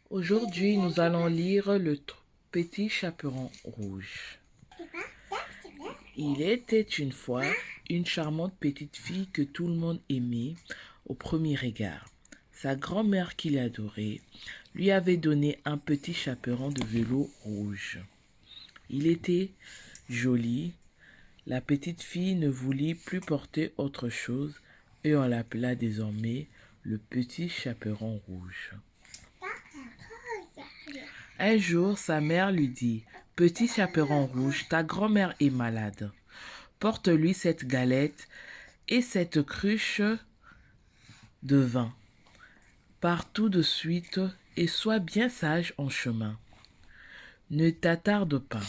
Aujourd'hui, nous allons lire le Petit Chaperon rouge. Il était une fois une charmante petite fille que tout le monde aimait au premier regard. Sa grand-mère qui l'adorait lui avait donné un petit chaperon de velours rouge. Il était joli. La petite fille ne voulut plus porter autre chose et on l'appela désormais le petit chaperon rouge. Un jour, sa mère lui dit: Petit chaperon rouge, ta grand-mère est malade. Porte-lui cette galette et cette cruche de vin. Pars tout de suite et sois bien sage en chemin. Ne t'attarde pas.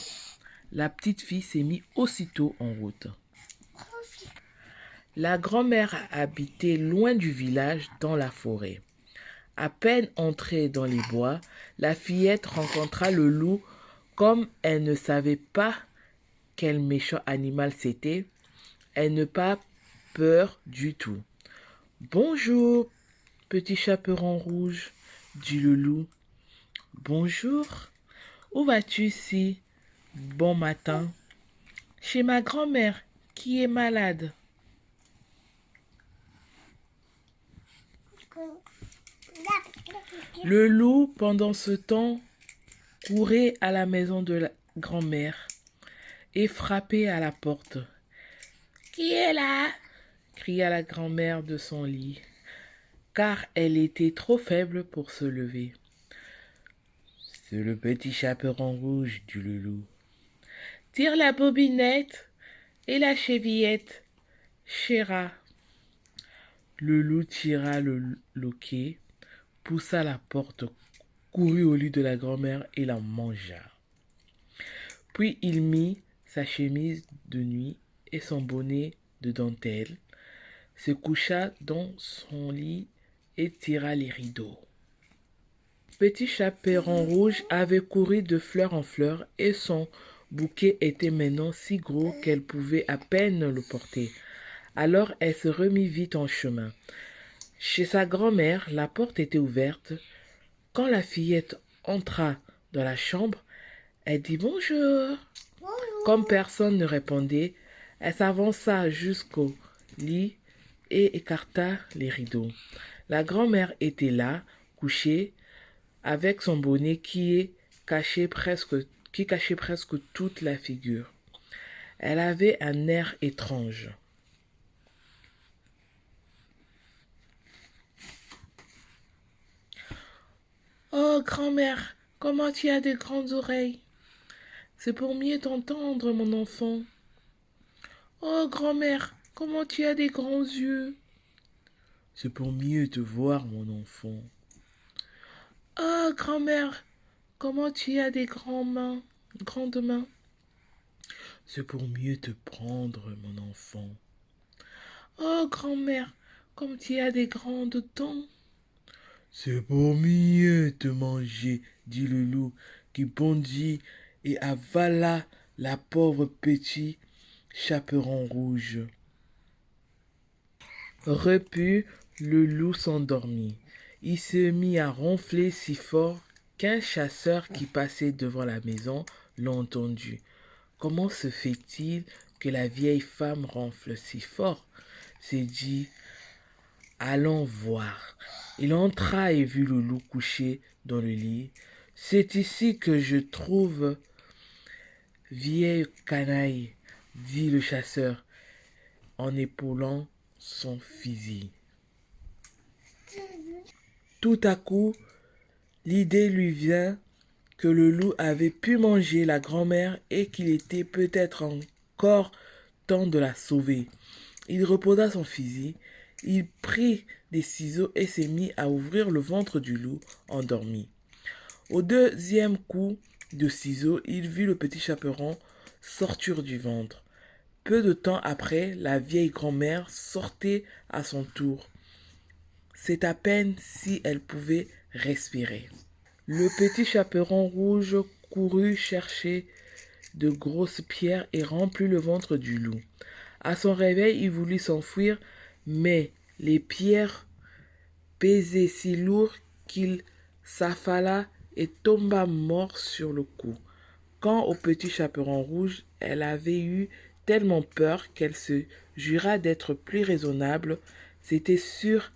La petite fille s'est mise aussitôt en route. La grand-mère habitait loin du village, dans la forêt. À peine entrée dans les bois, la fillette rencontra le loup. Comme elle ne savait pas quel méchant animal c'était, elle n'a pas peur du tout. Bonjour, petit chaperon rouge, dit le loup. Bonjour, où vas-tu si bon matin? Chez ma grand-mère qui est malade. Le loup, pendant ce temps, courait à la maison de la grand-mère et frappait à la porte. Qui est là? Cria la grand-mère de son lit, car elle était trop faible pour se lever. C'est le petit chaperon rouge, dit le loup. Tire la bobinette et la chevillette, chéra. Le loup tira le loquet, poussa la porte, courut au lit de la grand-mère et la mangea. Puis il mit sa chemise de nuit et son bonnet de dentelle, se coucha dans son lit et tira les rideaux. Petit chaperon rouge avait couru de fleur en fleur et son bouquet était maintenant si gros qu'elle pouvait à peine le porter. Alors elle se remit vite en chemin. Chez sa grand-mère, la porte était ouverte. Quand la fillette entra dans la chambre, elle dit bonjour. Comme personne ne répondait, elle s'avança jusqu'au lit et écarta les rideaux. La grand-mère était là, couchée, avec son bonnet qui cachait presque toute la figure. Elle avait un air étrange. Oh, grand-mère, comment tu as de grandes oreilles? C'est pour mieux t'entendre, mon enfant. Oh, grand-mère, comment tu as des grands yeux? C'est pour mieux te voir, mon enfant. Oh, grand-mère, comment tu as des grandes mains? C'est pour mieux te prendre, mon enfant. Oh, grand-mère, comme tu as des grandes dents. C'est pour mieux te manger, dit le loup, qui bondit et avala la pauvre petite chaperon rouge. Repu, le loup s'endormit. Il se mit à ronfler si fort qu'un chasseur qui passait devant la maison l'entendit. Comment se fait-il que la vieille femme ronfle si fort? S'est dit, allons voir. Il entra et vit le loup couché dans le lit. C'est ici que je trouve vieille canaille, dit le chasseur en épaulant son fusil. Tout à coup, l'idée lui vient que le loup avait pu manger la grand-mère et qu'il était peut-être encore temps de la sauver. Il reposa son fusil, il prit des ciseaux et s'est mis à ouvrir le ventre du loup endormi. Au deuxième coup de ciseaux, il vit le petit chaperon sortir du ventre. Peu de temps après, la vieille grand-mère sortait à son tour. C'est à peine si elle pouvait respirer. Le petit chaperon rouge courut chercher de grosses pierres et remplit le ventre du loup. À son réveil, il voulut s'enfuir, mais les pierres pesaient si lourd qu'il s'affala et tomba mort sur le coup. Quant au petit chaperon rouge, elle avait eu tellement peur qu'elle se jura d'être plus raisonnable. C'était sûr,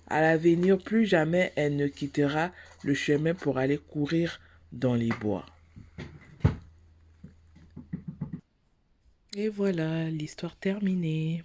à l'avenir, plus jamais elle ne quittera le chemin pour aller courir dans les bois. Et voilà, l'histoire terminée.